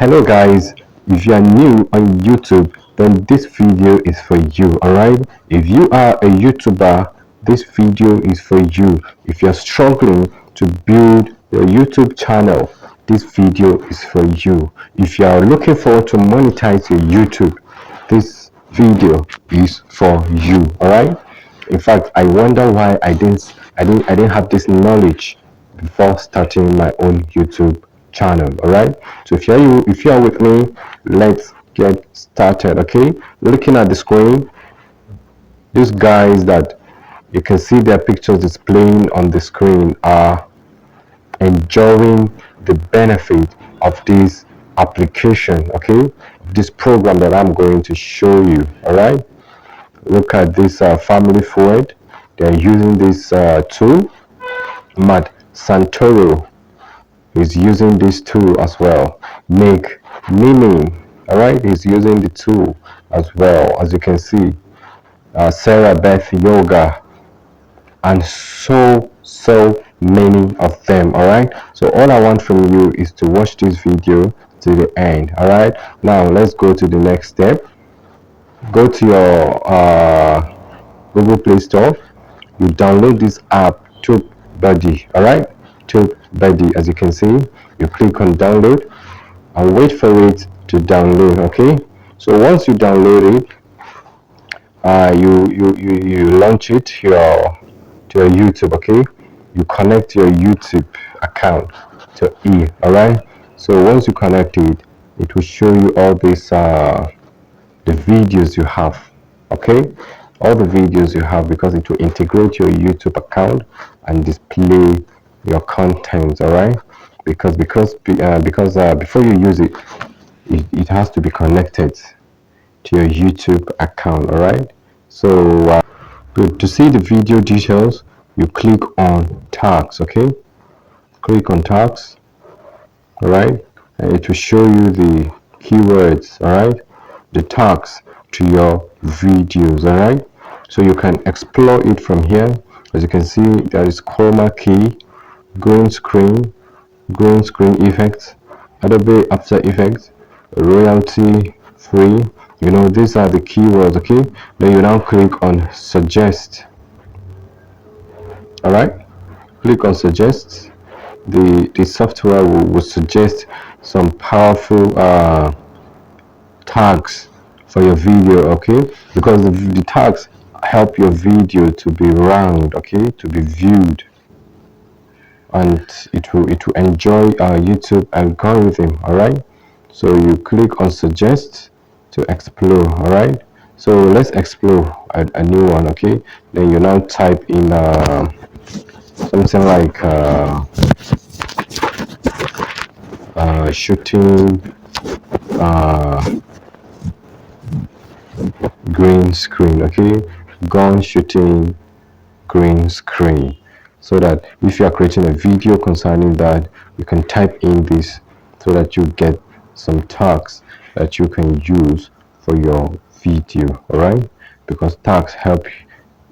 Hello guys, if you are new on YouTube, then this video is for you, alright? If you are a YouTuber, this video is for you. If you're struggling to build your YouTube channel, this video is for you. If you are looking forward to monetize your YouTube, this video is for you, alright? In fact, I wonder why I didn't have this knowledge before starting my own YouTube channel. All right, so if you are with me, let's get started. Okay, looking at the screen, these guys that you can see their pictures displaying on the screen are enjoying the benefit of this application, okay, this program that I'm going to show you. All right, look at this family forward. They're using this tool. Matt Santoro is using this tool as well. Nick Mimi, all right, is using the tool as well. As you can see, Sarah Beth Yoga, and so many of them. All right, so all I want from you is to watch this video to the end. All right, now let's go to the next step. Go to your Google Play Store. You download this app, Tubebuddy. All right, Tubebuddy. As you can see, you click on download and wait for it to download. Okay, so once you download it, you launch it to your YouTube. Okay, you connect your YouTube account to it. All right, so once you connect it, it will show you all these the videos you have. Okay, all the videos you have, because it will integrate your YouTube account and display your content. All right, because before you use it, it has to be connected to your YouTube account. All right, so to see the video details, you click on tags. Okay, click on tags. All right, and it will show you the keywords. All right, the tags to your videos. All right, so you can explore it from here. As you can see, there is chroma key, green screen effects, Adobe After Effects, royalty free. You know, these are the keywords. Okay, then you now click on suggest. All right, click on suggest. The software will suggest some powerful tags for your video. Okay, because the tags help your video to be ranked, okay, to be viewed, and it will enjoy YouTube algorithm. All right, so you click on suggest to explore. All right, so let's explore a new one. Okay, then you now type in something like shooting green screen. Okay, gun shooting green screen, so that if you are creating a video concerning that, you can type in this so that you get some tags that you can use for your video. All right, because tags help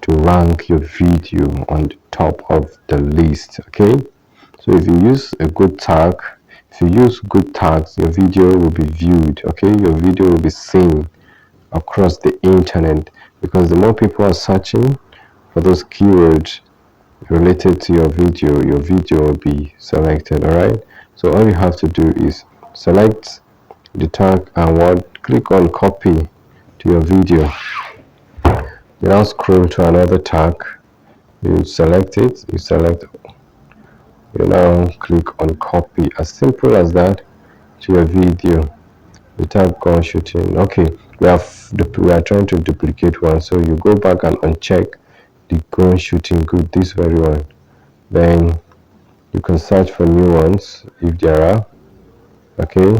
to rank your video on the top of the list. Okay, so if you use a good tag, if you use good tags, your video will be viewed. Okay, your video will be seen across the internet, because the more people are searching for those keywords related to your video will be selected. All right, so all you have to do is select the tag and click on copy to your video. You now scroll to another tag, you select it, you now click on copy. As simple as that, to your video. The tag gun shooting. Okay, we are trying to duplicate one, so you go back and uncheck the gun shooting good, this very one. Then you can search for new ones if there are. Okay,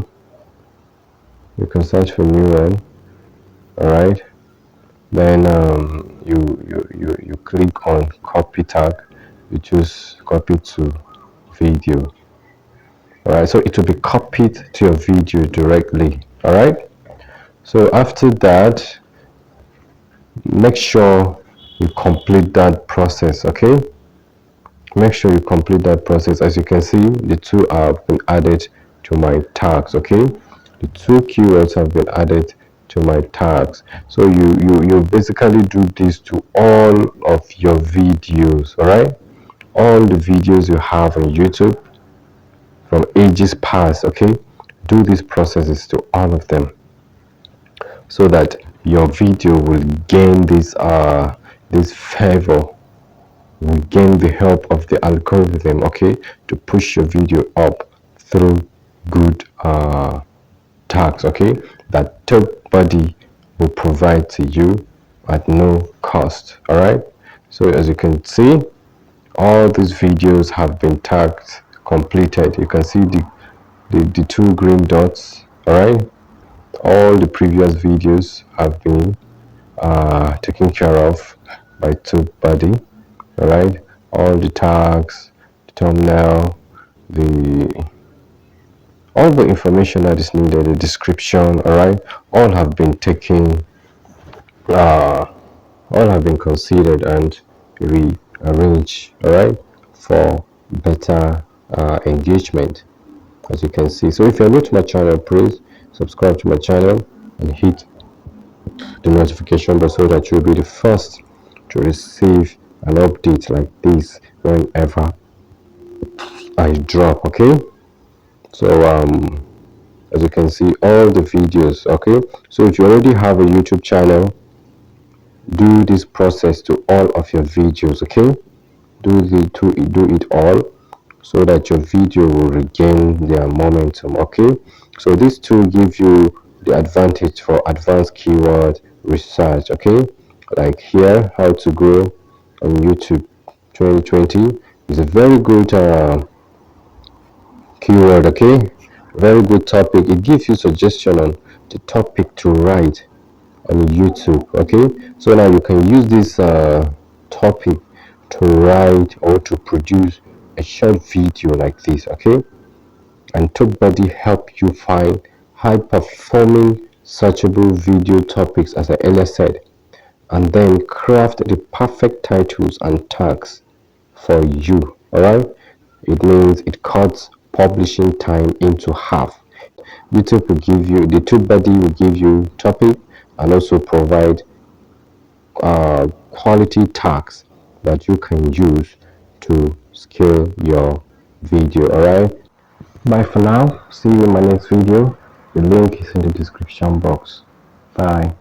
you can search for new one. All right, then you click on copy tag, you choose copy to video. All right, so it will be copied to your video directly. All right, so after that, make sure you complete that process. Okay, make sure you complete that process. As you can see, the two have been added to my tags. Okay, the two keywords have been added to my tags. So you basically do this to all of your videos. All right, all the videos you have on YouTube from ages past. Okay, do these processes to all of them, so that your video will gain this favor, will gain the help of the algorithm, okay, to push your video up through good tags, okay, that Tubebuddy will provide to you at no cost. All right, so as you can see, all these videos have been tagged completed. You can see the two green dots. All right, all the previous videos have been taken care of by Tubebuddy. All right, all the tags, the thumbnail, the all the information that is needed, the description, all right, all have been taken, all have been considered and rearranged, all right, for better engagement, as you can see. So if you're new to my channel, please subscribe to my channel and hit the notification bell so that you'll be the first to receive an update like this whenever I drop. Okay, so as you can see, all the videos. Okay, so if you already have a YouTube channel, do this process to all of your videos. Okay, do it all, so that your video will regain their momentum. Okay, so these two give you the advantage for advanced keyword research. Okay, like here, how to grow on YouTube 2020 is a very good keyword. Okay, very good topic. It gives you suggestion on the topic to write on YouTube. Okay, so now you can use this topic to write or to produce a short video like this. Okay, and Tubebuddy help you find high performing searchable video topics, as I earlier said, and then craft the perfect titles and tags for you. All right, it means it cuts publishing time into half. YouTube will give you, the Tubebuddy will give you topic and also provide quality tags that you can use to scale your video. All right, bye for now. See you in my next video. The link is in the description box. Bye.